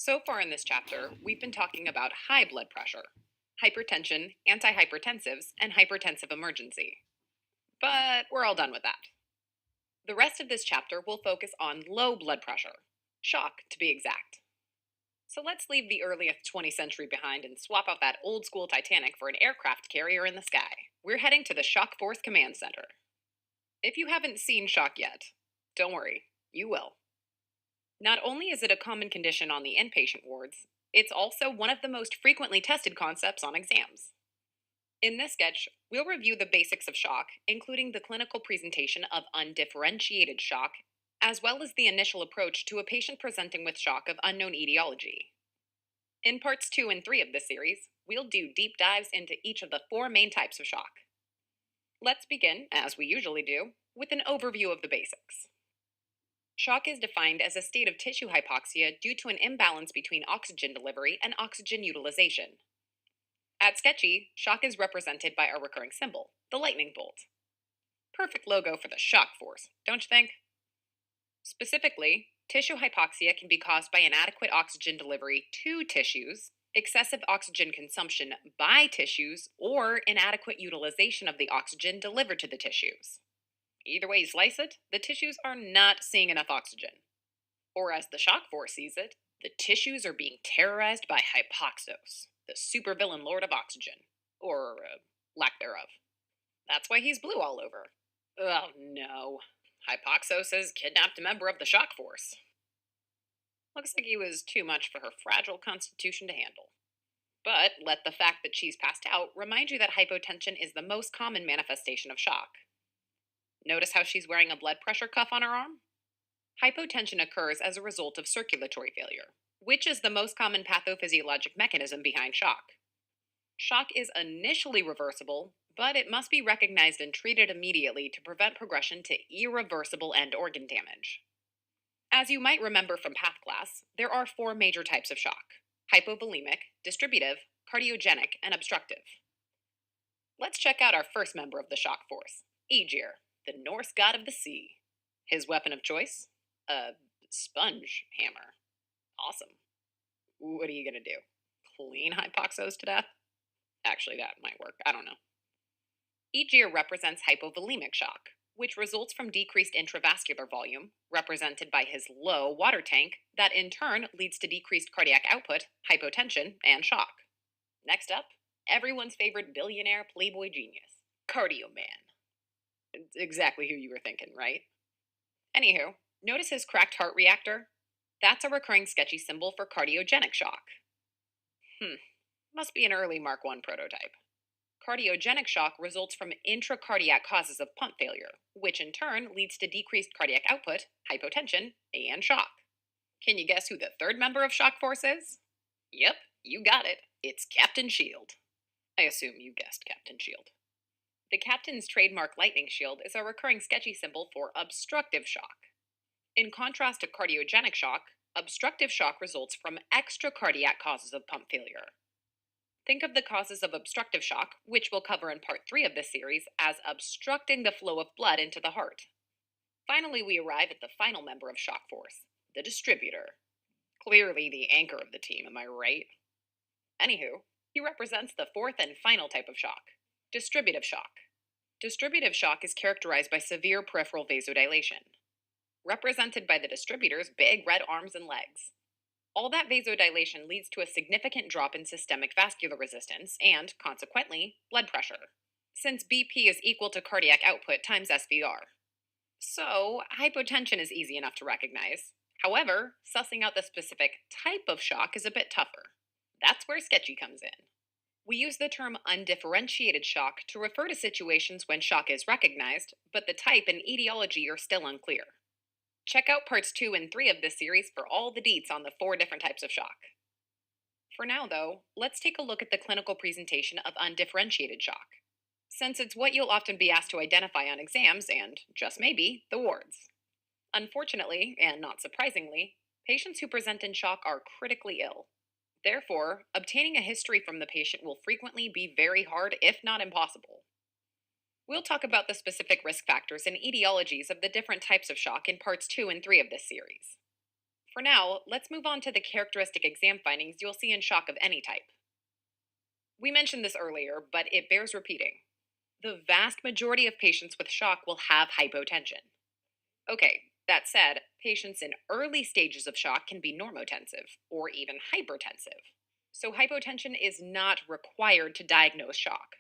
So far in this chapter, we've been talking about high blood pressure, hypertension, antihypertensives, and hypertensive emergency. But we're all done with that. The rest of this chapter will focus on low blood pressure, shock to be exact. So let's leave the early 20th century behind and swap out that old school Titanic for an aircraft carrier in the sky. We're heading to the Shock Force Command Center. If you haven't seen shock yet, don't worry, you will. Not only is it a common condition on the inpatient wards, it's also one of the most frequently tested concepts on exams. In this sketch, we'll review the basics of shock, including the clinical presentation of undifferentiated shock, as well as the initial approach to a patient presenting with shock of unknown etiology. In parts 2 and 3 of this series, we'll do deep dives into each of the four main types of shock. Let's begin, as we usually do, with an overview of the basics. Shock is defined as a state of tissue hypoxia due to an imbalance between oxygen delivery and oxygen utilization. At Sketchy, shock is represented by a recurring symbol, the lightning bolt. Perfect logo for the shock force, don't you think? Specifically, tissue hypoxia can be caused by inadequate oxygen delivery to tissues, excessive oxygen consumption by tissues, or inadequate utilization of the oxygen delivered to the tissues. Either way you slice it, the tissues are not seeing enough oxygen. Or as the shock force sees it, the tissues are being terrorized by Hypoxos, the supervillain lord of oxygen. Or lack thereof. That's why he's blue all over. Oh no. Hypoxos has kidnapped a member of the shock force. Looks like he was too much for her fragile constitution to handle. But let the fact that she's passed out remind you that hypotension is the most common manifestation of shock. Notice how she's wearing a blood pressure cuff on her arm? Hypotension occurs as a result of circulatory failure, which is the most common pathophysiologic mechanism behind shock. Shock is initially reversible, but it must be recognized and treated immediately to prevent progression to irreversible end organ damage. As you might remember from path class, there are four major types of shock: hypovolemic, distributive, cardiogenic, and obstructive. Let's check out our first member of the shock force, Aegir, the Norse god of the sea. His weapon of choice? A sponge hammer. Awesome. What are you gonna do? Clean Hypoxos to death? Actually, that might work. I don't know. Aegir represents hypovolemic shock, which results from decreased intravascular volume, represented by his low water tank, that in turn leads to decreased cardiac output, hypotension, and shock. Next up, everyone's favorite billionaire playboy genius, Cardio Man. It's exactly who you were thinking, right? Anywho, notice his cracked heart reactor? That's a recurring sketchy symbol for cardiogenic shock. Must be an early Mark I prototype. Cardiogenic shock results from intracardiac causes of pump failure, which in turn leads to decreased cardiac output, hypotension, and shock. Can you guess who the third member of Shock Force is? Yep, you got it. It's Captain Shield. I assume you guessed Captain Shield. The captain's trademark lightning shield is a recurring sketchy symbol for obstructive shock. In contrast to cardiogenic shock, obstructive shock results from extracardiac causes of pump failure. Think of the causes of obstructive shock, which we'll cover in part 3 of this series, as obstructing the flow of blood into the heart. Finally, we arrive at the final member of Shock Force, the distributor. Clearly the anchor of the team, am I right? Anywho, he represents the fourth and final type of shock, distributive shock. Distributive shock is characterized by severe peripheral vasodilation, represented by the distributor's big red arms and legs. All that vasodilation leads to a significant drop in systemic vascular resistance and, consequently, blood pressure, since BP is equal to cardiac output times SVR. So, hypotension is easy enough to recognize. However, sussing out the specific type of shock is a bit tougher. That's where Sketchy comes in. We use the term undifferentiated shock to refer to situations when shock is recognized, but the type and etiology are still unclear. Check out parts 2 and 3 of this series for all the deets on the 4 different types of shock. For now, though, let's take a look at the clinical presentation of undifferentiated shock, since it's what you'll often be asked to identify on exams and, just maybe, the wards. Unfortunately, and not surprisingly, patients who present in shock are critically ill. Therefore, obtaining a history from the patient will frequently be very hard, if not impossible. We'll talk about the specific risk factors and etiologies of the different types of shock in parts 2 and 3 of this series. For now, let's move on to the characteristic exam findings you'll see in shock of any type. We mentioned this earlier, but it bears repeating. The vast majority of patients with shock will have hypotension. Okay, that said, patients in early stages of shock can be normotensive or even hypertensive. So, hypotension is not required to diagnose shock.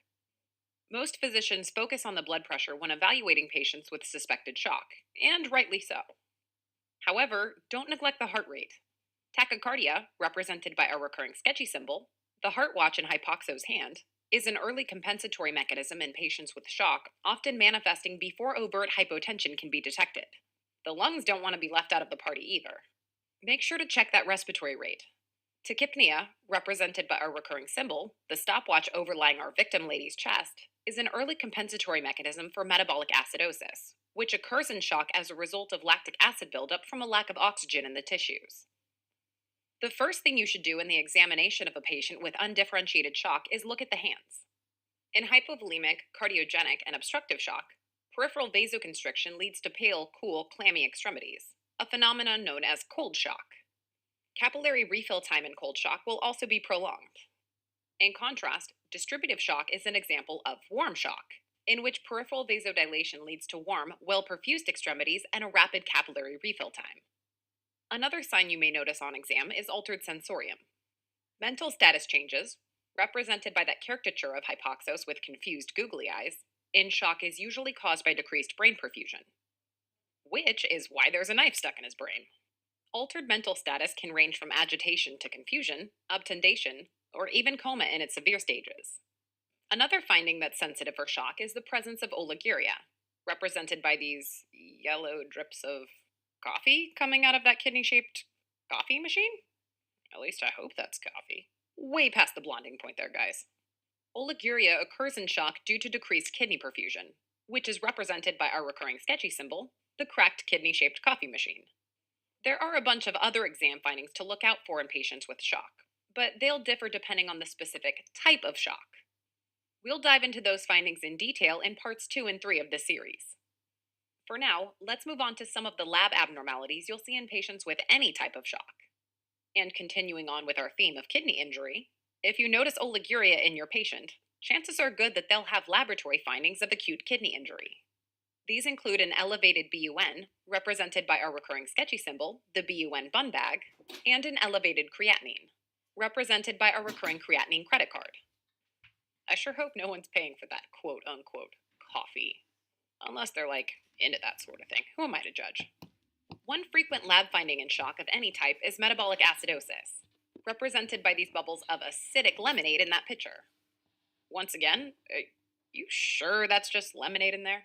Most physicians focus on the blood pressure when evaluating patients with suspected shock, and rightly so. However, don't neglect the heart rate. Tachycardia, represented by our recurring sketchy symbol, the heart watch in hypoxo's hand, is an early compensatory mechanism in patients with shock, often manifesting before overt hypotension can be detected. The lungs don't want to be left out of the party either. Make sure to check that respiratory rate. Tachypnea, represented by our recurring symbol, the stopwatch overlying our victim lady's chest, is an early compensatory mechanism for metabolic acidosis, which occurs in shock as a result of lactic acid buildup from a lack of oxygen in the tissues. The first thing you should do in the examination of a patient with undifferentiated shock is look at the hands. In hypovolemic, cardiogenic, and obstructive shock, peripheral vasoconstriction leads to pale, cool, clammy extremities, a phenomenon known as cold shock. Capillary refill time in cold shock will also be prolonged. In contrast, distributive shock is an example of warm shock, in which peripheral vasodilation leads to warm, well perfused extremities and a rapid capillary refill time. Another sign you may notice on exam is altered sensorium. Mental status changes, represented by that caricature of hypoxos with confused googly eyes, in shock is usually caused by decreased brain perfusion, which is why there's a knife stuck in his brain. Altered mental status can range from agitation to confusion, obtundation, or even coma in its severe stages. Another finding that's sensitive for shock is the presence of oliguria, represented by these yellow drips of coffee coming out of that kidney shaped coffee machine? At least I hope that's coffee. Way past the blonding point there, guys. Oliguria occurs in shock due to decreased kidney perfusion, which is represented by our recurring sketchy symbol, the cracked kidney shaped coffee machine. There are a bunch of other exam findings to look out for in patients with shock, but they'll differ depending on the specific type of shock. We'll dive into those findings in detail in parts 2 and 3 of this series. For now, let's move on to some of the lab abnormalities you'll see in patients with any type of shock. And continuing on with our theme of kidney injury, if you notice oliguria in your patient, chances are good that they'll have laboratory findings of acute kidney injury. These include an elevated BUN, represented by our recurring sketchy symbol, the BUN bun bag, and an elevated creatinine, represented by our recurring creatinine credit card. I sure hope no one's paying for that quote unquote coffee. Unless they're into that sort of thing. Who am I to judge? One frequent lab finding in shock of any type is metabolic acidosis, represented by these bubbles of acidic lemonade in that picture. Once again, you sure that's just lemonade in there?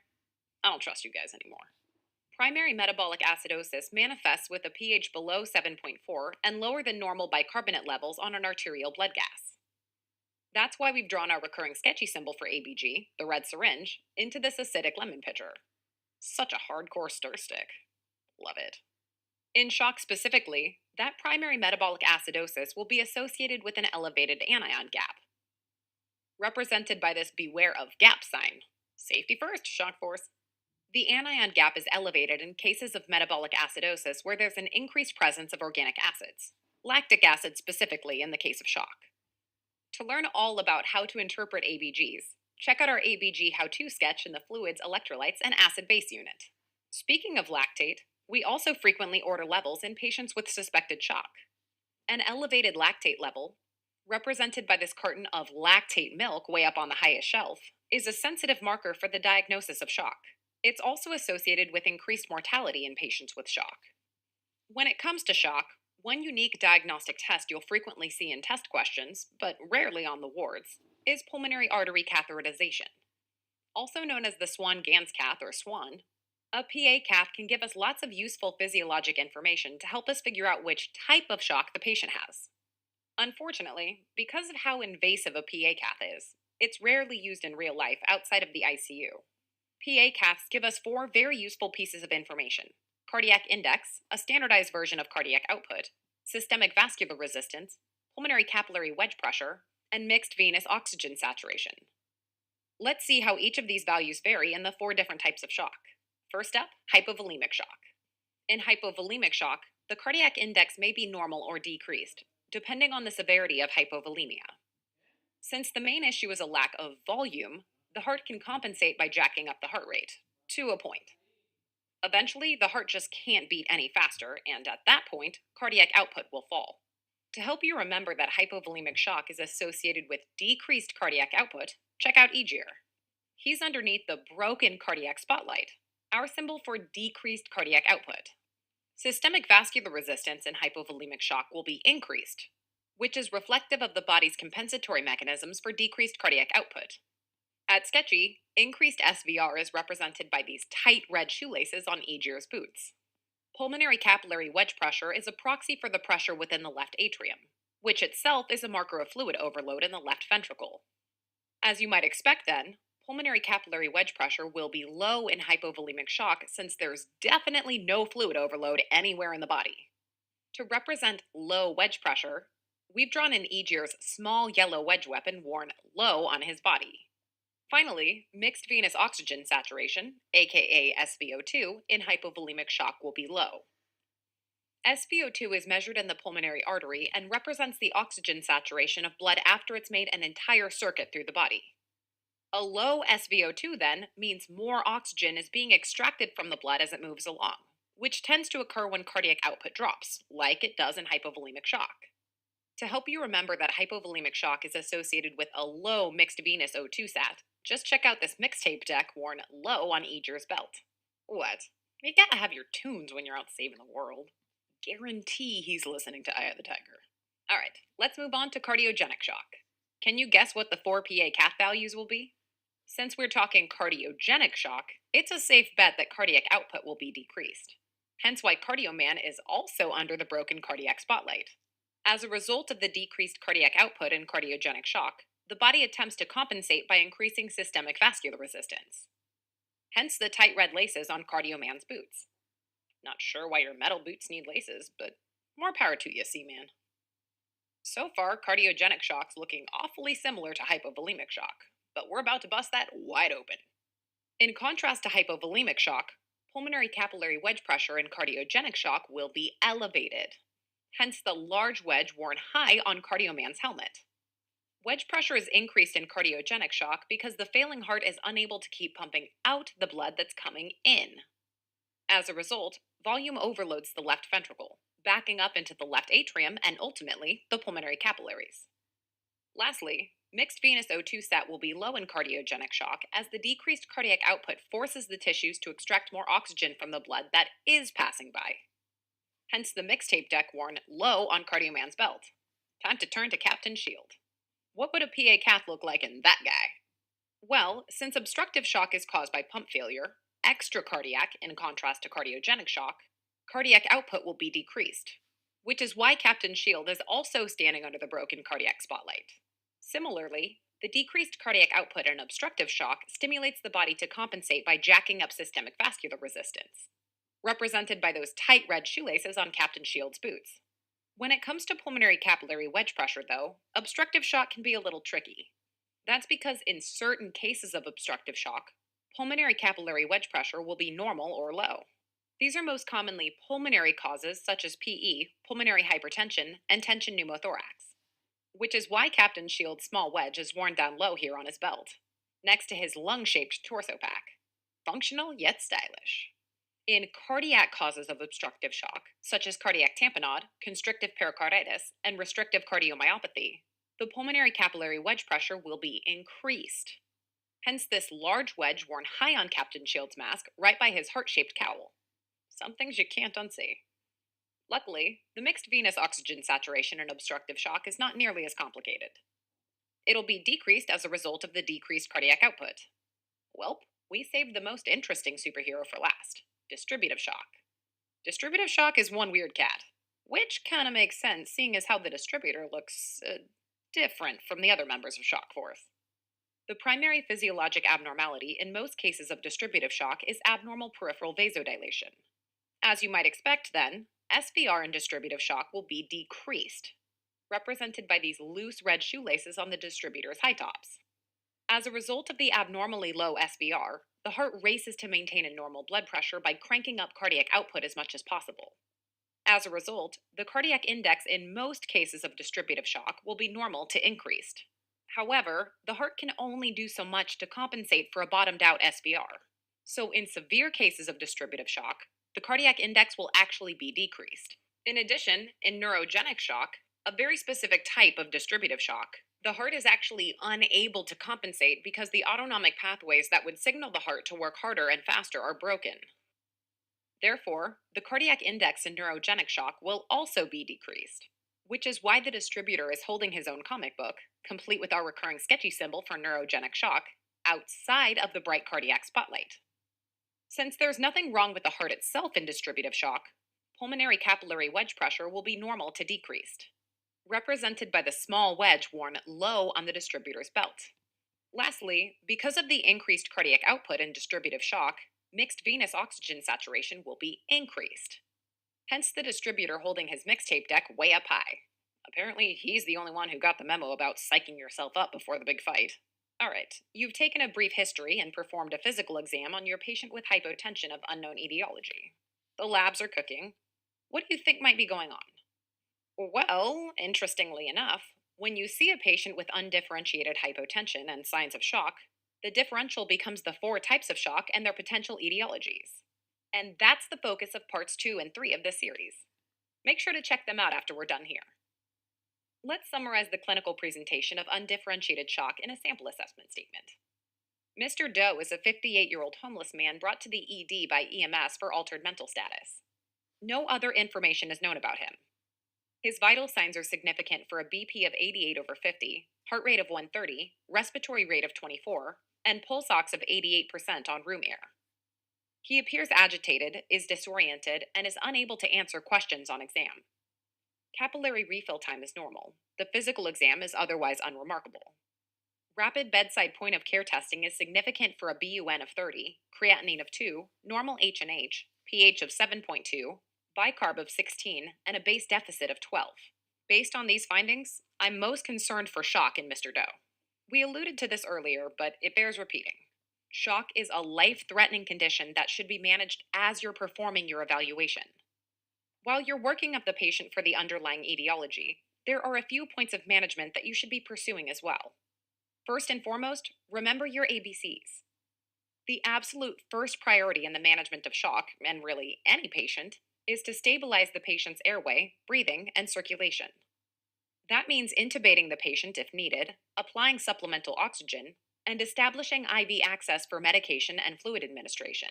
I don't trust you guys anymore. Primary metabolic acidosis manifests with a pH below 7.4 and lower than normal bicarbonate levels on an arterial blood gas. That's why we've drawn our recurring sketchy symbol for ABG, the red syringe, into this acidic lemon pitcher. Such a hardcore stir stick. Love it. In shock specifically, that primary metabolic acidosis will be associated with an elevated anion gap, represented by this beware of gap sign. Safety first, shock force. The anion gap is elevated in cases of metabolic acidosis where there's an increased presence of organic acids, lactic acid specifically in the case of shock. To learn all about how to interpret ABGs, check out our ABG how-to sketch in the fluids, electrolytes, and acid-base unit. Speaking of lactate, we also frequently order levels in patients with suspected shock. An elevated lactate level, represented by this carton of lactate milk way up on the highest shelf, is a sensitive marker for the diagnosis of shock. It's also associated with increased mortality in patients with shock. When it comes to shock, one unique diagnostic test you'll frequently see in test questions, but rarely on the wards, is pulmonary artery catheterization. Also known as the Swan-Ganz cath or SWAN, a PA cath can give us lots of useful physiologic information to help us figure out which type of shock the patient has. Unfortunately, because of how invasive a PA cath is, it's rarely used in real life outside of the ICU. PA caths give us 4 very useful pieces of information: cardiac index, a standardized version of cardiac output, systemic vascular resistance, pulmonary capillary wedge pressure, and mixed venous oxygen saturation. Let's see how each of these values vary in the 4 different types of shock. First up, hypovolemic shock. In hypovolemic shock, the cardiac index may be normal or decreased, depending on the severity of hypovolemia. Since the main issue is a lack of volume, the heart can compensate by jacking up the heart rate to a point. Eventually, the heart just can't beat any faster, and at that point, cardiac output will fall. To help you remember that hypovolemic shock is associated with decreased cardiac output, check out Egear. He's underneath the broken cardiac spotlight, our symbol for decreased cardiac output. Systemic vascular resistance in hypovolemic shock will be increased, which is reflective of the body's compensatory mechanisms for decreased cardiac output. At Sketchy, increased SVR is represented by these tight red shoelaces on Egear's boots. Pulmonary capillary wedge pressure is a proxy for the pressure within the left atrium, which itself is a marker of fluid overload in the left ventricle. As you might expect, then, pulmonary capillary wedge pressure will be low in hypovolemic shock since there's definitely no fluid overload anywhere in the body. To represent low wedge pressure, we've drawn in Egear's small yellow wedge weapon worn low on his body. Finally, mixed venous oxygen saturation, aka SVO2, in hypovolemic shock will be low. SVO2 is measured in the pulmonary artery and represents the oxygen saturation of blood after it's made an entire circuit through the body. A low SVO2 then means more oxygen is being extracted from the blood as it moves along, which tends to occur when cardiac output drops, like it does in hypovolemic shock. To help you remember that hypovolemic shock is associated with a low mixed venous O2 sat, just check out this mixtape deck worn low on Egear's belt. What? You gotta have your tunes when you're out saving the world. Guarantee he's listening to Eye of the Tiger. Alright, let's move on to cardiogenic shock. Can you guess what the 4 PA cath values will be? Since we're talking cardiogenic shock, it's a safe bet that cardiac output will be decreased. Hence why CardioMan is also under the broken cardiac spotlight. As a result of the decreased cardiac output in cardiogenic shock, the body attempts to compensate by increasing systemic vascular resistance. Hence the tight red laces on CardioMan's boots. Not sure why your metal boots need laces, but more power to you, Seaman. So far, cardiogenic shock's looking awfully similar to hypovolemic shock, but we're about to bust that wide open. In contrast to hypovolemic shock, pulmonary capillary wedge pressure in cardiogenic shock will be elevated. Hence the large wedge worn high on CardioMan's helmet. Wedge pressure is increased in cardiogenic shock because the failing heart is unable to keep pumping out the blood that's coming in. As a result, volume overloads the left ventricle, backing up into the left atrium and ultimately the pulmonary capillaries. Lastly, mixed venous O2 sat will be low in cardiogenic shock as the decreased cardiac output forces the tissues to extract more oxygen from the blood that is passing by. Hence the mixtape deck worn low on CardioMan's belt. Time to turn to Captain Shield. What would a PA cath look like in that guy? Well, since obstructive shock is caused by pump failure, extracardiac in contrast to cardiogenic shock, cardiac output will be decreased, which is why Captain Shield is also standing under the broken cardiac spotlight. Similarly, the decreased cardiac output in obstructive shock stimulates the body to compensate by jacking up systemic vascular resistance, represented by those tight red shoelaces on Captain Shield's boots. When it comes to pulmonary capillary wedge pressure, though, obstructive shock can be a little tricky. That's because in certain cases of obstructive shock, pulmonary capillary wedge pressure will be normal or low. These are most commonly pulmonary causes such as PE, pulmonary hypertension, and tension pneumothorax, which is why Captain Shield's small wedge is worn down low here on his belt, next to his lung-shaped torso pack. Functional yet stylish. In cardiac causes of obstructive shock, such as cardiac tamponade, constrictive pericarditis, and restrictive cardiomyopathy, the pulmonary capillary wedge pressure will be increased. Hence this large wedge worn high on Captain Shield's mask right by his heart-shaped cowl. Some things you can't unsee. Luckily, the mixed venous oxygen saturation in obstructive shock is not nearly as complicated. It'll be decreased as a result of the decreased cardiac output. Welp, we saved the most interesting superhero for last. Distributive shock. Distributive shock is one weird cat, which kind of makes sense seeing as how the distributor looks different from the other members of shock force. The primary physiologic abnormality in most cases of distributive shock is abnormal peripheral vasodilation. As you might expect then, SVR in distributive shock will be decreased, represented by these loose red shoelaces on the distributor's high tops. As a result of the abnormally low SVR, the heart races to maintain a normal blood pressure by cranking up cardiac output as much as possible. As a result, the cardiac index in most cases of distributive shock will be normal to increased. However, the heart can only do so much to compensate for a bottomed out SVR. So, in severe cases of distributive shock, the cardiac index will actually be decreased. In addition, in neurogenic shock, a very specific type of distributive shock, the heart is actually unable to compensate because the autonomic pathways that would signal the heart to work harder and faster are broken. Therefore, the cardiac index in neurogenic shock will also be decreased, which is why the distributor is holding his own comic book, complete with our recurring sketchy symbol for neurogenic shock, outside of the bright cardiac spotlight. Since there's nothing wrong with the heart itself in distributive shock, pulmonary capillary wedge pressure will be normal to decreased, represented by the small wedge worn low on the distributor's belt. Lastly, because of the increased cardiac output in distributive shock, mixed venous oxygen saturation will be increased. Hence the distributor holding his mixtape deck way up high. Apparently, he's the only one who got the memo about psyching yourself up before the big fight. Alright, you've taken a brief history and performed a physical exam on your patient with hypotension of unknown etiology. The labs are cooking. What do you think might be going on? Well, interestingly enough, when you see a patient with undifferentiated hypotension and signs of shock, the differential becomes the four types of shock and their potential etiologies. And that's the focus of parts 2 and 3 of this series. Make sure to check them out after we're done here. Let's summarize the clinical presentation of undifferentiated shock in a sample assessment statement. Mr. Doe is a 58-year-old homeless man brought to the ED by EMS for altered mental status. No other information is known about him. His vital signs are significant for a BP of 88 over 50, heart rate of 130, respiratory rate of 24, and pulse ox of 88% on room air. He appears agitated, is disoriented, and is unable to answer questions on exam. Capillary refill time is normal. The physical exam is otherwise unremarkable. Rapid bedside point of care testing is significant for a BUN of 30, creatinine of 2, normal H&H, pH of 7.2, bicarb of 16, and a base deficit of 12. Based on these findings, I'm most concerned for shock in Mr. Doe. We alluded to this earlier, but it bears repeating. Shock is a life-threatening condition that should be managed as you're performing your evaluation. While you're working up the patient for the underlying etiology, there are a few points of management that you should be pursuing as well. First and foremost, remember your ABCs. The absolute first priority in the management of shock, and really any patient, is to stabilize the patient's airway, breathing, and circulation. That means intubating the patient if needed, applying supplemental oxygen, and establishing IV access for medication and fluid administration.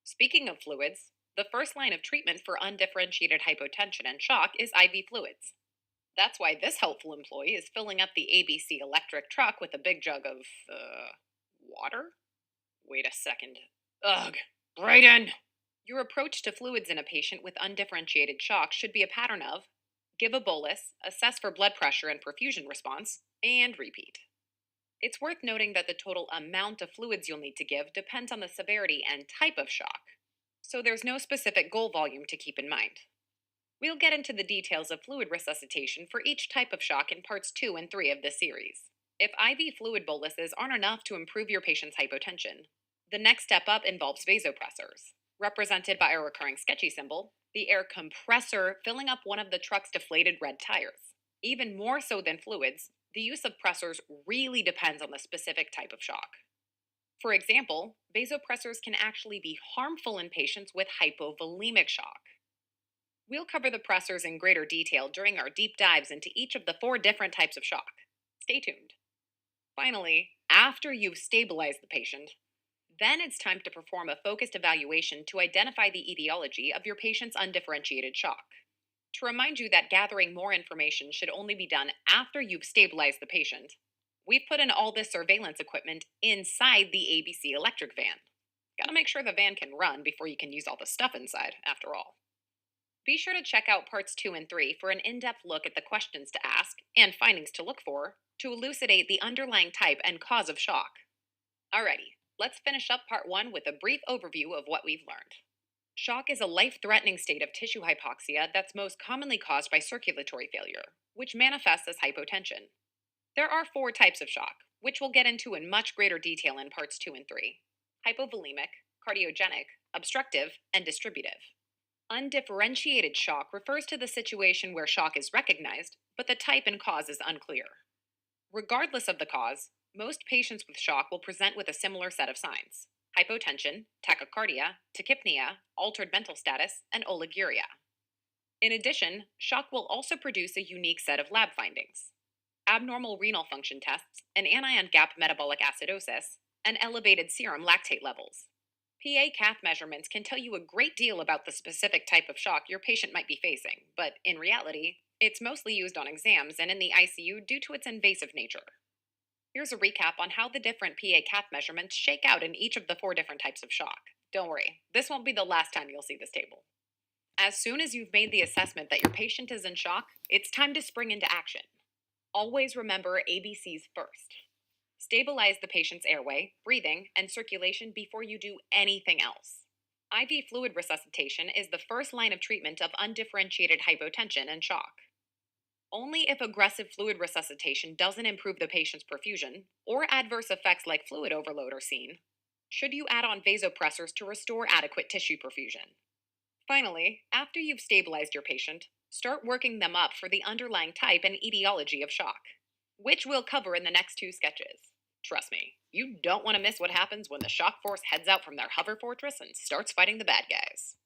Speaking of fluids, the first line of treatment for undifferentiated hypotension and shock is IV fluids. That's why this helpful employee is filling up the ABC electric truck with a big jug of, water? Wait a second. Ugh, Brayden! Your approach to fluids in a patient with undifferentiated shock should be a pattern of give a bolus, assess for blood pressure and perfusion response, and repeat. It's worth noting that the total amount of fluids you'll need to give depends on the severity and type of shock, so there's no specific goal volume to keep in mind. We'll get into the details of fluid resuscitation for each type of shock in parts 2 and 3 of this series. If IV fluid boluses aren't enough to improve your patient's hypotension, the next step up involves vasopressors, represented by a recurring sketchy symbol, the air compressor filling up one of the truck's deflated red tires. Even more so than fluids, the use of pressors really depends on the specific type of shock. For example, vasopressors can actually be harmful in patients with hypovolemic shock. We'll cover the pressors in greater detail during our deep dives into each of the 4 different types of shock. Stay tuned. Finally, after you've stabilized the patient, then it's time to perform a focused evaluation to identify the etiology of your patient's undifferentiated shock. To remind you that gathering more information should only be done after you've stabilized the patient, we've put in all this surveillance equipment inside the ABC electric van. Gotta make sure the van can run before you can use all the stuff inside, after all. Be sure to check out parts 2 and 3 for an in-depth look at the questions to ask and findings to look for to elucidate the underlying type and cause of shock. Alrighty, let's finish up part 1 with a brief overview of what we've learned. Shock is a life-threatening state of tissue hypoxia that's most commonly caused by circulatory failure, which manifests as hypotension. There are 4 types of shock, which we'll get into in much greater detail in parts 2 and 3. hypovolemic, cardiogenic, obstructive, and distributive. Undifferentiated shock refers to the situation where shock is recognized, but the type and cause is unclear. Regardless of the cause, most patients with shock will present with a similar set of signs: hypotension, tachycardia, tachypnea, altered mental status, and oliguria. In addition, shock will also produce a unique set of lab findings: abnormal renal function tests, an anion gap metabolic acidosis, and elevated serum lactate levels. PA-cath measurements can tell you a great deal about the specific type of shock your patient might be facing, but in reality, it's mostly used on exams and in the ICU due to its invasive nature. Here's a recap on how the different PA-cath measurements shake out in each of the 4 different types of shock. Don't worry, this won't be the last time you'll see this table. As soon as you've made the assessment that your patient is in shock, it's time to spring into action. Always remember ABCs first. Stabilize the patient's airway, breathing, and circulation before you do anything else. IV fluid resuscitation is the first line of treatment of undifferentiated hypotension and shock. Only if aggressive fluid resuscitation doesn't improve the patient's perfusion, or adverse effects like fluid overload are seen, should you add on vasopressors to restore adequate tissue perfusion. Finally, after you've stabilized your patient, start working them up for the underlying type and etiology of shock, which we'll cover in the next 2 sketches. Trust me, you don't want to miss what happens when the shock force heads out from their hover fortress and starts fighting the bad guys.